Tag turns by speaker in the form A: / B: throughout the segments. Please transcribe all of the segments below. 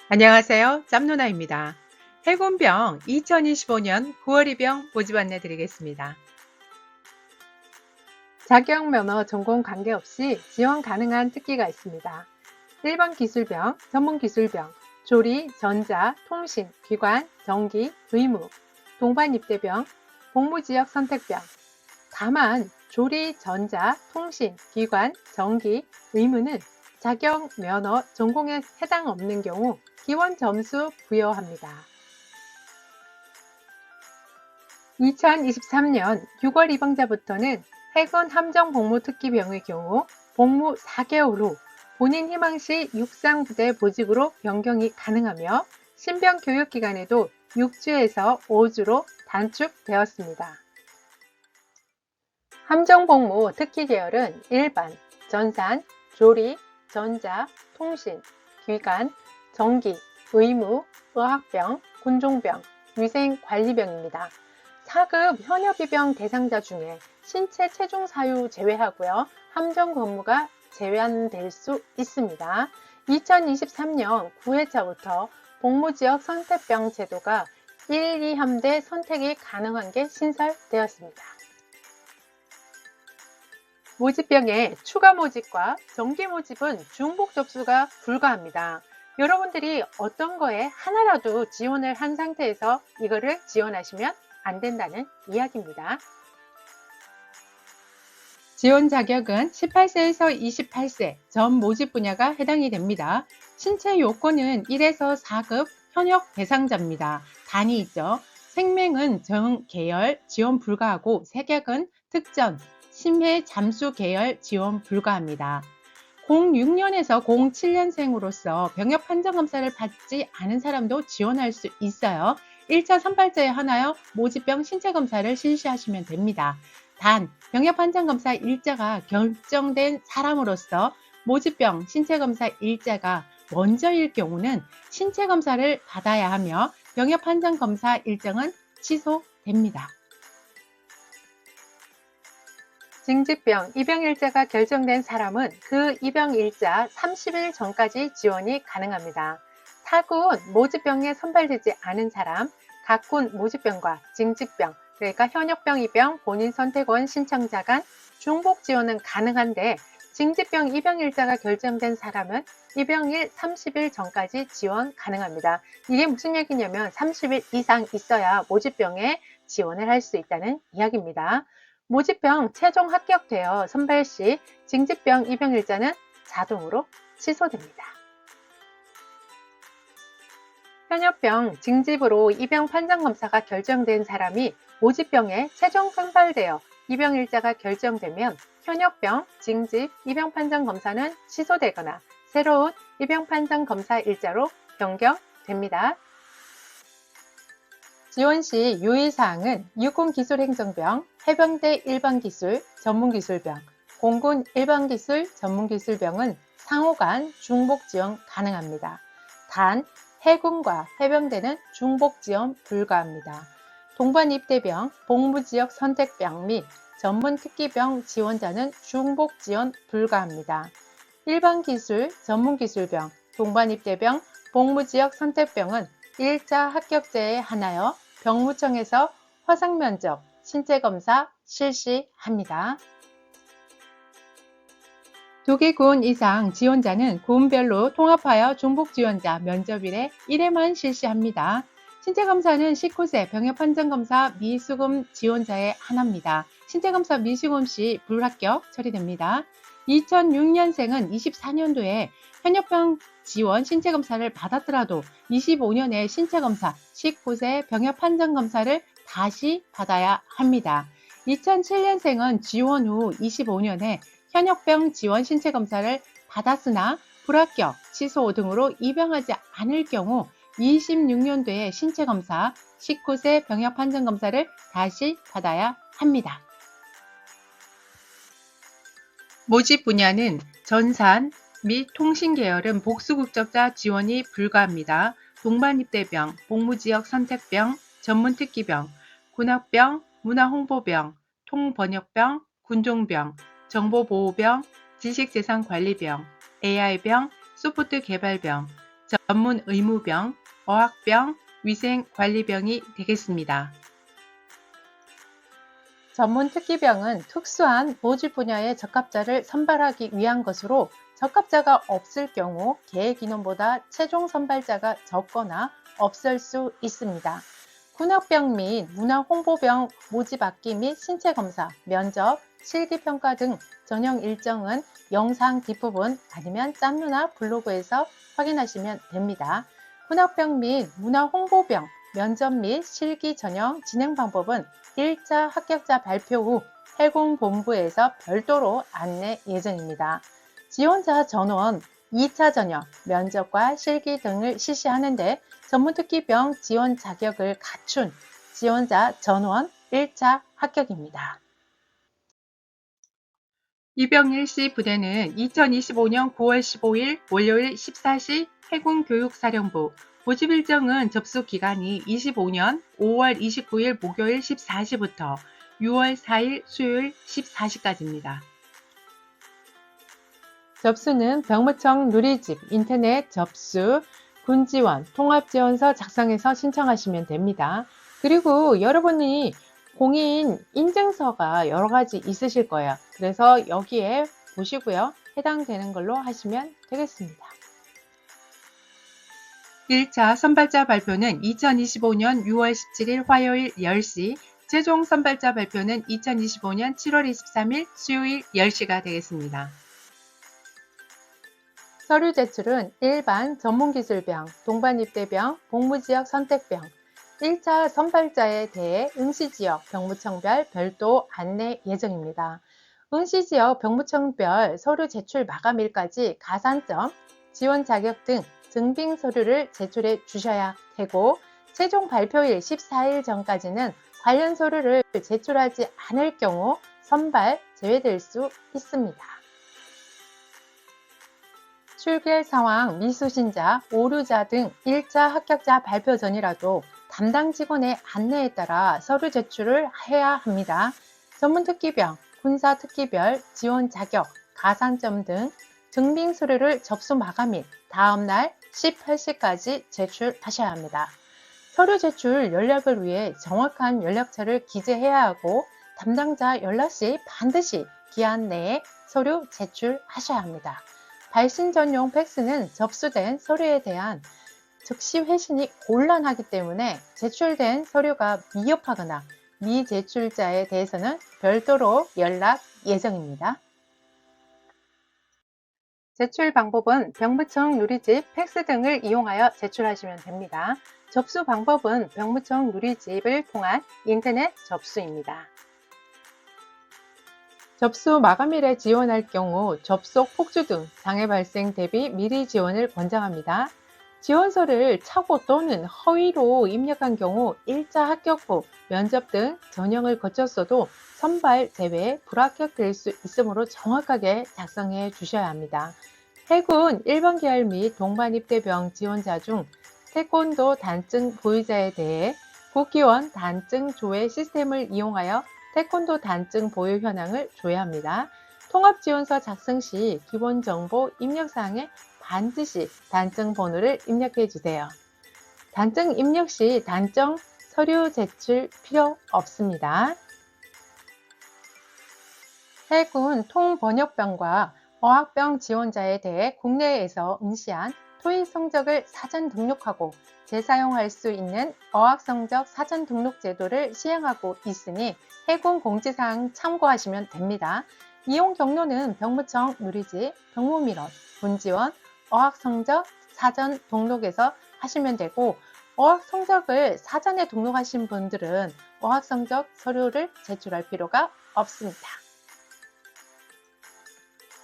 A: 안녕하세요. 짬누나입니다. 해군병 2025년 9월 입영 모집 안내 드리겠습니다. 자격 면허 전공 관계없이 지원 가능한 특기가 있습니다. 일반 기술병, 전문 기술병, 조리, 전자, 통신, 기관, 전기, 의무, 동반 입대병, 복무지역 선택병. 다만 조리, 전자, 통신, 기관, 전기, 의무는 자격 면허 전공에 해당 없는 경우 기원 점수 부여합니다. 2023년 6월 입영자부터는 해군 함정 복무 특기병의 경우 복무 4개월 후 본인 희망시 육상부대 보직으로 변경이 가능하며 신병 교육기간에도 6주에서 5주로 단축되었습니다. 함정복무 특기 계열은 일반, 전산, 조리, 전자, 통신, 기관, 전기, 의무, 의학병, 군종병, 위생관리병입니다. 4급 현역이병 대상자 중에 신체 체중 사유 제외하고요. 함정 근무가 제외될 수 있습니다. 2023년 9회차부터 복무지역 선택병 제도가 1, 2함대 선택이 가능한 게 신설되었습니다. 모집병의 추가 모집과 정기 모집은 중복 접수가 불가합니다. 여러분들이 어떤 거에 하나라도 지원을 한 상태에서 이거를 지원하시면 안 된다는 이야기입니다. 지원 자격은 18세에서 28세 전 모집 분야가 해당이 됩니다. 신체 요건은 1에서 4급 현역 대상자입니다. 단위 있죠. 생명은 정 계열 지원 불가하고 색약은 특전, 심해 잠수 계열 지원 불가합니다. 06년에서 07년생으로서 병역 판정 검사를 받지 않은 사람도 지원할 수 있어요. 1차 선발자에 한하여 모집병 신체 검사를 실시하시면 됩니다. 단 병역 판정 검사 일자가 결정된 사람으로서 모집병 신체 검사 일자가 먼저일 경우는 신체 검사를 받아야 하며 병역 판정 검사 일정은 취소됩니다. 징집병 입영일자가 결정된 사람은 그 입영일자 30일 전까지 지원이 가능합니다. 타군 모집병에 선발되지 않은 사람, 각군 모집병과 징집병, 그러니까 현역병 입영 본인 선택원 신청자 간 중복 지원은 가능한데 징집병 입영일자가 결정된 사람은 입영일 30일 전까지 지원 가능합니다. 이게 무슨 얘기냐면 30일 이상 있어야 모집병에 지원을 할 수 있다는 이야기입니다. 모집병 최종 합격되어 선발 시 징집병 입영일자는 자동으로 취소됩니다. 현역병 징집으로 입영 판정 검사가 결정된 사람이 모집병에 최종 선발되어 입영일자가 결정되면 현역병 징집 입영 판정 검사는 취소되거나 새로운 입영 판정 검사 일자로 변경됩니다. 지원 시 유의사항은 육군기술행정병, 해병대 일반기술, 전문기술병, 공군 일반기술, 전문기술병은 상호간 중복 지원 가능합니다. 단 해군과 해병대는 중복 지원 불가합니다. 동반 입대병, 복무지역 선택병 및 전문특기병 지원자는 중복 지원 불가합니다. 일반기술, 전문기술병, 동반 입대병, 복무지역 선택병은 1차 합격자에 한하여 병무청에서 화상면접, 신체검사 실시합니다. 2개 군 이상 지원자는 군별로 통합하여 중복 지원자 면접일에 1회만 실시합니다. 신체검사는 19세 병역판정검사 미수금 지원자에 한합니다. 신체검사 미수금 시 불합격 처리됩니다. 2006년생은 24년도에 현역병 지원 신체검사를 받았더라도 25년에 신체검사 19세 병역판정검사를 다시 받아야 합니다. 2007년생은 지원 후 25년에 현역병 지원 신체검사를 받았으나 불합격, 취소 등으로 입영하지 않을 경우 26년도에 신체검사 19세 병역판정검사를 다시 받아야 합니다. 모집 분야는 전산 및 통신 계열은 복수국적자 지원이 불가합니다. 동반입대병, 복무지역 선택병, 전문특기병, 군학병, 문화홍보병, 통번역병, 군종병, 정보보호병, 지식재산관리병, AI병, 소프트 개발병, 전문 의무병, 어학병, 위생관리병이 되겠습니다. 전문 특기병은 특수한 모집 분야의 적합자를 선발하기 위한 것으로 적합자가 없을 경우 계획 인원보다 최종 선발자가 적거나 없을 수 있습니다. 군악병 및 문화홍보병 모집 악기 및 신체검사, 면접, 실기평가 등 전형 일정은 영상 뒷부분 아니면 짬누나 블로그에서 확인하시면 됩니다. 군악병 및 문화홍보병 면접 및 실기 전형 진행 방법은 1차 합격자 발표 후 해군본부에서 별도로 안내 예정입니다. 지원자 전원 2차 전형, 면접과 실기 등을 실시하는데 전문특기병 지원 자격을 갖춘 지원자 전원 1차 합격입니다. 이병일씨 부대는 2025년 9월 15일 월요일 14시 해군교육사령부, 모집 일정은 접수 기간이 25년 5월 29일 목요일 14시부터 6월 4일 수요일 14시까지입니다. 접수는 병무청 누리집 인터넷 접수, 군지원, 통합지원서 작성해서 신청하시면 됩니다. 그리고 여러분이 공인 인증서가 여러 가지 있으실 거예요. 그래서 여기에 보시고요. 해당되는 걸로 하시면 되겠습니다. 1차 선발자 발표는 2025년 6월 17일 화요일 10시, 최종 선발자 발표는 2025년 7월 23일 수요일 10시가 되겠습니다. 서류 제출은 일반 전문기술병, 동반입대병, 복무지역 선택병, 1차 선발자에 대해 응시지역 병무청별 별도 안내 예정입니다. 응시지역 병무청별 서류 제출 마감일까지 가산점, 지원 자격 등 증빙 서류를 제출해 주셔야 되고 최종 발표일 14일 전까지는 관련 서류를 제출하지 않을 경우 선발 제외될 수 있습니다. 출결 상황, 미수신자, 오류자 등 1차 합격자 발표 전이라도 담당 직원의 안내에 따라 서류 제출을 해야 합니다. 전문특기병, 군사특기별, 지원 자격, 가산점 등 증빙 서류를 접수 마감일 다음날 18시까지 제출하셔야 합니다. 서류 제출 연락을 위해 정확한 연락처를 기재해야 하고 담당자 연락 시 반드시 기한 내에 서류 제출하셔야 합니다. 발신 전용 팩스는 접수된 서류에 대한 즉시 회신이 곤란하기 때문에 제출된 서류가 미흡하거나 미제출자에 대해서는 별도로 연락 예정입니다. 제출 방법은 병무청 누리집, 팩스 등을 이용하여 제출하시면 됩니다. 접수 방법은 병무청 누리집을 통한 인터넷 접수입니다. 접수 마감일에 지원할 경우 접속 폭주 등 장애 발생 대비 미리 지원을 권장합니다. 지원서를 착오 또는 허위로 입력한 경우 1차 합격 후 면접 등 전형을 거쳤어도 선발 제외에 불합격될 수 있으므로 정확하게 작성해 주셔야 합니다. 해군 1번 계열 및 동반입대병 지원자 중 태권도 단증 보유자에 대해 국기원 단증 조회 시스템을 이용하여 태권도 단증 보유 현황을 조회합니다. 통합지원서 작성 시 기본정보 입력사항에 반드시 단증 번호를 입력해 주세요. 단증 입력 시 단증 서류 제출 필요 없습니다. 해군 통번역병과 어학병 지원자에 대해 국내에서 응시한 토익 성적을 사전 등록하고 재사용할 수 있는 어학성적 사전 등록 제도를 시행하고 있으니 해군 공지사항 참고하시면 됩니다. 이용 경로는 병무청 누리집, 병무민원, 군지원, 어학성적 사전 등록에서 하시면 되고 어학성적을 사전에 등록하신 분들은 어학성적 서류를 제출할 필요가 없습니다.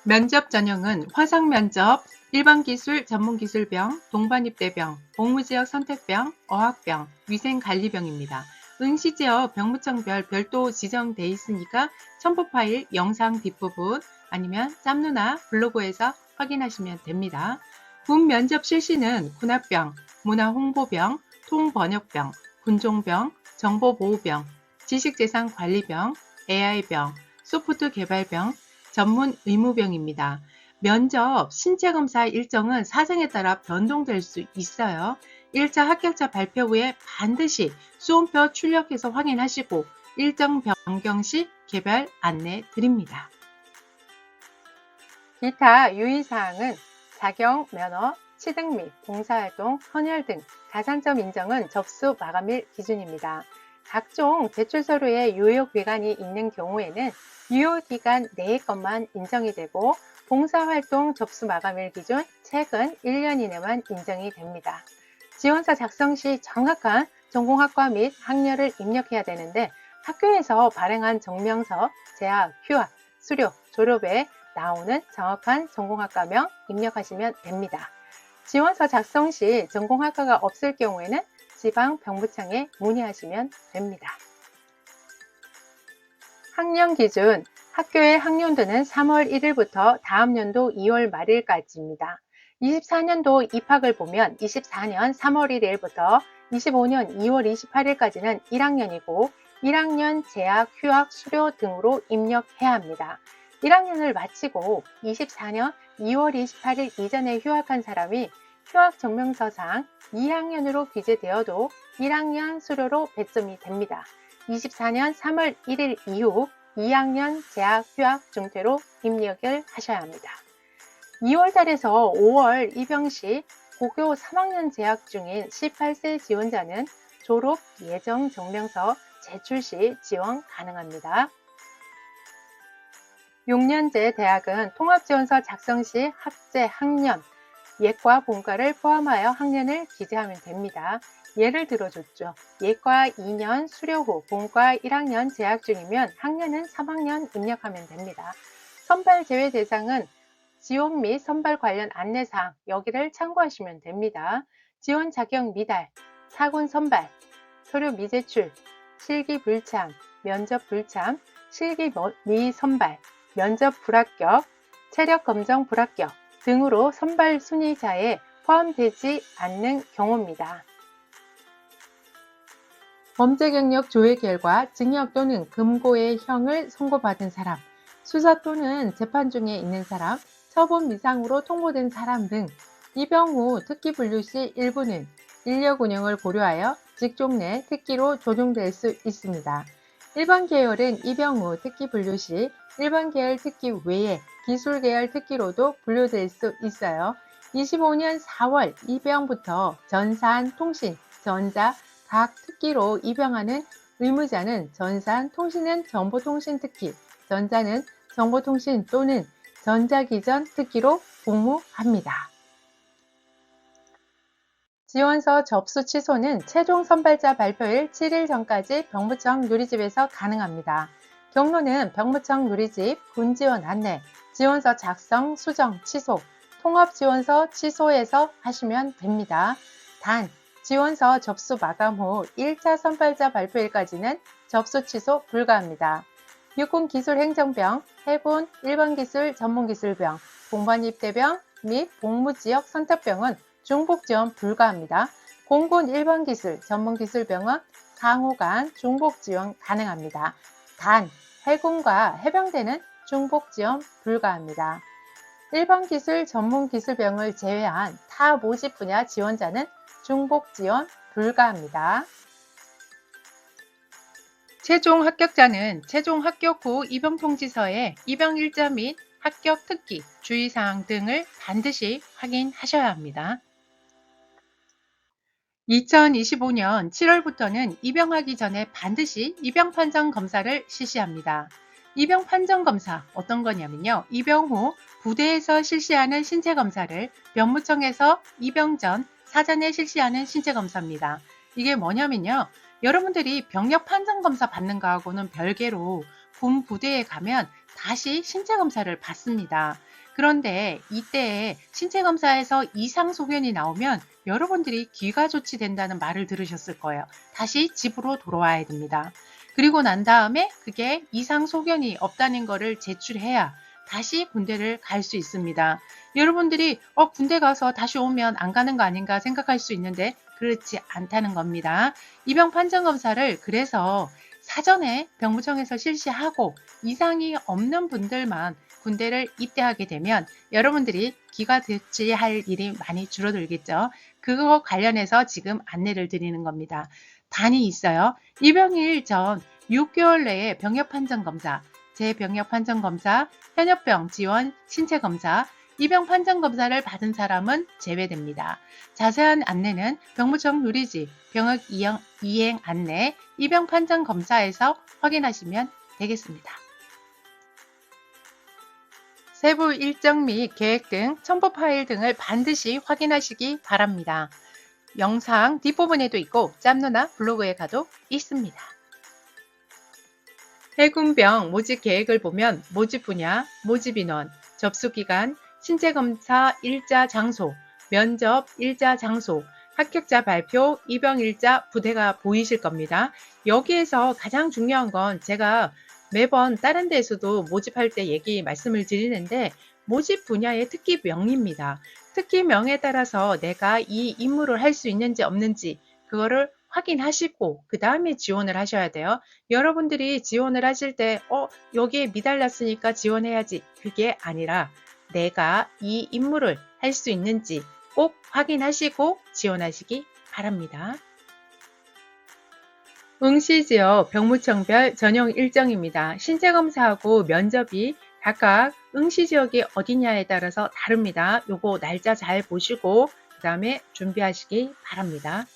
A: 면접 전형은 화상면접, 일반기술, 전문기술병, 동반입대병, 복무지역 선택병, 어학병, 위생관리병입니다. 응시지역 병무청별 별도 지정돼 있으니까 첨부 파일 영상 뒷부분 아니면 짬누나 블로그에서 확인하시면 됩니다. 군 면접 실시는 군합병, 문화홍보병, 통번역병, 군종병, 정보보호병, 지식재산관리병, AI병, 소프트 개발병, 전문 의무병입니다. 면접, 신체검사 일정은 사정에 따라 변동될 수 있어요. 1차 합격자 발표 후에 반드시 수험표 출력해서 확인하시고 일정 변경 시 개별 안내 드립니다. 기타 유의사항은 자격, 면허, 취득 및 봉사활동, 헌혈 등 가산점 인정은 접수 마감일 기준입니다. 각종 제출 서류에 유효기간이 있는 경우에는 유효기간 내의 것만 인정이 되고 봉사활동 접수 마감일 기준 최근 1년 이내만 인정이 됩니다. 지원서 작성 시 정확한 전공학과 및 학년을 입력해야 되는데 학교에서 발행한 정명서, 재학, 휴학, 수료, 졸업에 나오는 정확한 전공학과명 입력하시면 됩니다. 지원서 작성 시 전공학과가 없을 경우에는 지방병무청에 문의하시면 됩니다. 학년 기준, 학교의 학년도는 3월 1일부터 다음 연도 2월 말일까지입니다. 24년도 입학을 보면 24년 3월 1일부터 25년 2월 28일까지는 1학년이고 1학년 재학, 휴학, 수료 등으로 입력해야 합니다. 1학년을 마치고 24년 2월 28일 이전에 휴학한 사람이 휴학 증명서상 2학년으로 기재되어도 1학년 수료로 배점이 됩니다. 24년 3월 1일 이후 2학년 재학, 휴학 중퇴로 입력을 하셔야 합니다. 2월 달에서 5월 입영 시 고교 3학년 재학 중인 18세 지원자는 졸업 예정 증명서 제출 시 지원 가능합니다. 6년제 대학은 통합지원서 작성 시 학제 학년, 예과, 본과를 포함하여 학년을 기재하면 됩니다. 예를 들어줬죠. 예과 2년 수료 후 본과 1학년 재학 중이면 학년은 3학년 입력하면 됩니다. 선발 제외 대상은 지원 및 선발 관련 안내사항 여기를 참고하시면 됩니다. 지원 자격 미달, 사군 선발, 서류 미제출, 실기 불참, 면접 불참, 실기 미선발, 면접 불합격, 체력 검정 불합격 등으로 선발 순위자에 포함되지 않는 경우입니다. 범죄 경력 조회 결과 징역 또는 금고의 형을 선고받은 사람, 수사 또는 재판 중에 있는 사람, 처분 미상으로 통보된 사람 등 입영 후 특기 분류 시 일부는 인력 운영을 고려하여 직종 내 특기로 조정될 수 있습니다. 일반 계열은 입영 후 특기 분류 시 일반 계열 특기 외에 기술 계열 특기로도 분류될 수 있어요. 25년 4월 입영부터 전산, 통신, 전자 각 특기로 입영하는 의무자는 전산, 통신은 정보통신 특기, 전자는 정보통신 또는 전자기전 특기로 복무합니다. 지원서 접수 취소는 최종 선발자 발표일 7일 전까지 병무청 누리집에서 가능합니다. 경로는 병무청 누리집, 군지원 안내, 지원서 작성, 수정, 취소, 통합지원서 취소에서 하시면 됩니다. 단, 지원서 접수 마감 후 1차 선발자 발표일까지는 접수 취소 불가합니다. 육군기술행정병, 해군 일반기술 전문기술병, 공반입대병 및 복무지역 선택병은 중복지원 불가합니다. 공군 일반기술 전문기술병은 상호간 중복지원 가능합니다. 단, 해군과 해병대는 중복지원 불가합니다. 일반기술 전문기술병을 제외한 타 모집 분야 지원자는 중복지원 불가합니다. 최종 합격자는 최종 합격 후 입영통지서에 입영일자 및 합격 특기, 주의사항 등을 반드시 확인하셔야 합니다. 2025년 7월부터는 입영하기 전에 반드시 입영판정검사를 실시합니다. 입영판정검사 어떤 거냐면요. 입영 후 부대에서 실시하는 신체검사를 병무청에서 입영 전 사전에 실시하는 신체검사입니다. 이게 뭐냐면요. 여러분들이 병력 판정검사 받는 거하고는 별개로 군 부대에 가면 다시 신체검사를 받습니다. 그런데 이때 신체검사에서 이상 소견이 나오면 여러분들이 귀가 조치된다는 말을 들으셨을 거예요. 다시 집으로 돌아와야 됩니다. 그리고 난 다음에 그게 이상 소견이 없다는 거를 제출해야 다시 군대를 갈 수 있습니다. 여러분들이 군대 가서 다시 오면 안 가는 거 아닌가 생각할 수 있는데 그렇지 않다는 겁니다. 입영 판정 검사를 그래서 사전에 병무청에서 실시하고 이상이 없는 분들만 군대를 입대하게 되면 여러분들이 기가 대치할 일이 많이 줄어들겠죠. 그거 관련해서 지금 안내를 드리는 겁니다. 단이 있어요. 입영일 전 6개월 내에 병역 판정 검사, 재병역 판정 검사, 현역병 지원 신체 검사, 입영 판정 검사를 받은 사람은 제외됩니다. 자세한 안내는 병무청 누리지 병역 이행 안내 입영 판정 검사에서 확인하시면 되겠습니다. 세부 일정 및 계획 등 첨부 파일 등을 반드시 확인하시기 바랍니다. 영상 뒷부분에도 있고 짬누나 블로그에 가도 있습니다. 해군병 모집 계획을 보면 모집 분야, 모집 인원, 접수 기간, 신체검사 일자 장소, 면접 일자 장소, 합격자 발표, 입영 일자 부대가 보이실 겁니다. 여기에서 가장 중요한 건 제가 매번 다른 데에서도 모집할 때 말씀을 드리는데 모집 분야의 특기명입니다. 특기명에 따라서 내가 이 임무를 할 수 있는지 없는지 그거를 확인하시고 그 다음에 지원을 하셔야 돼요. 여러분들이 지원을 하실 때 여기에 미달났으니까 지원해야지 그게 아니라 내가 이 임무를 할 수 있는지 꼭 확인하시고 지원하시기 바랍니다. 응시지역 병무청별 전용 일정입니다. 신체검사하고 면접이 각각 응시지역이 어디냐에 따라서 다릅니다. 요거 날짜 잘 보시고 그 다음에 준비하시기 바랍니다.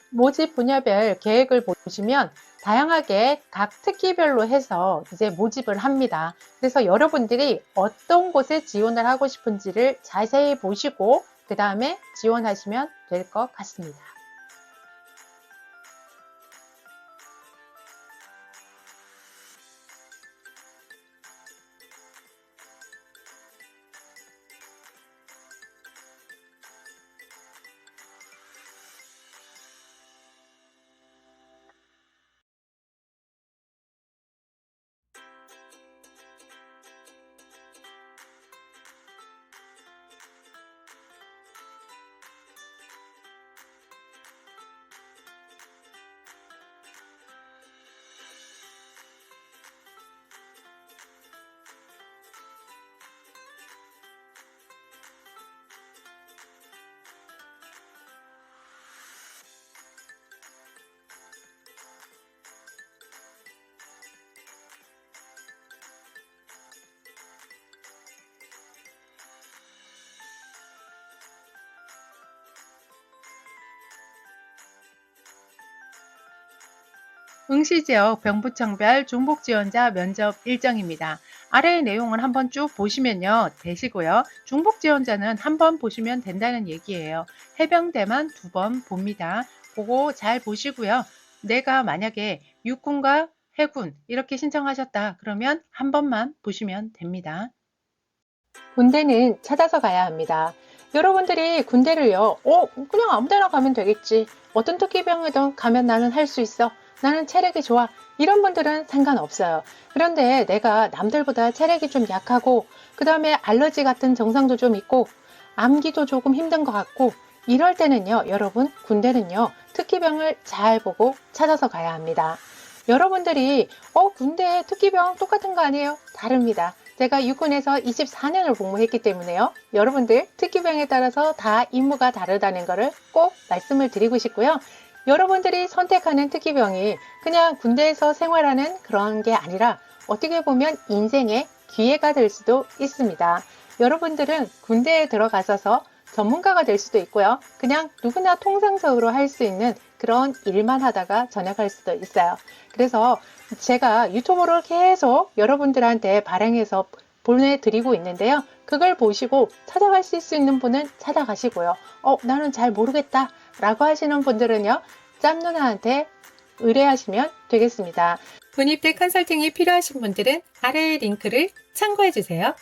A: 모집 분야별 계획을 보시면 다양하게 각 특기별로 해서 이제 모집을 합니다. 그래서 여러분들이 어떤 곳에 지원을 하고 싶은지를 자세히 보시고 그 다음에 지원하시면 될 것 같습니다. 응시지역 병무청별 중복지원자 면접 일정입니다. 아래의 내용을 한번 쭉 보시면요 되시고요. 중복지원자는 한번 보시면 된다는 얘기예요. 해병대만 2번 봅니다. 그거 잘 보시고요. 내가 만약에 육군과 해군 이렇게 신청하셨다 그러면 한 번만 보시면 됩니다. 군대는 찾아서 가야 합니다. 여러분들이 군대를요, 그냥 아무 데나 가면 되겠지. 어떤 특기병이든 가면 나는 할 수 있어. 나는 체력이 좋아. 이런 분들은 상관없어요. 그런데 내가 남들보다 체력이 좀 약하고, 그 다음에 알러지 같은 증상도 좀 있고, 암기도 조금 힘든 것 같고, 이럴 때는요, 여러분, 군대는요, 특기병을 잘 보고 찾아서 가야 합니다. 여러분들이, 군대 특기병 똑같은 거 아니에요? 다릅니다. 제가 육군에서 24년을 복무했기 때문에요. 여러분들 특기병에 따라서 다 임무가 다르다는 것을 꼭 말씀을 드리고 싶고요. 여러분들이 선택하는 특기병이 그냥 군대에서 생활하는 그런 게 아니라 어떻게 보면 인생의 기회가 될 수도 있습니다. 여러분들은 군대에 들어가셔서 전문가가 될 수도 있고요. 그냥 누구나 통상적으로 할 수 있는 그런 일만 하다가 전역할 수도 있어요. 그래서 제가 유튜브를 계속 여러분들한테 발행해서 보내드리고 있는데요. 그걸 보시고 찾아갈 수 있는 분은 찾아가시고요. 나는 잘 모르겠다 라고 하시는 분들은요. 짬누나한테 의뢰하시면 되겠습니다.
B: 군입대 컨설팅이 필요하신 분들은 아래의 링크를 참고해 주세요.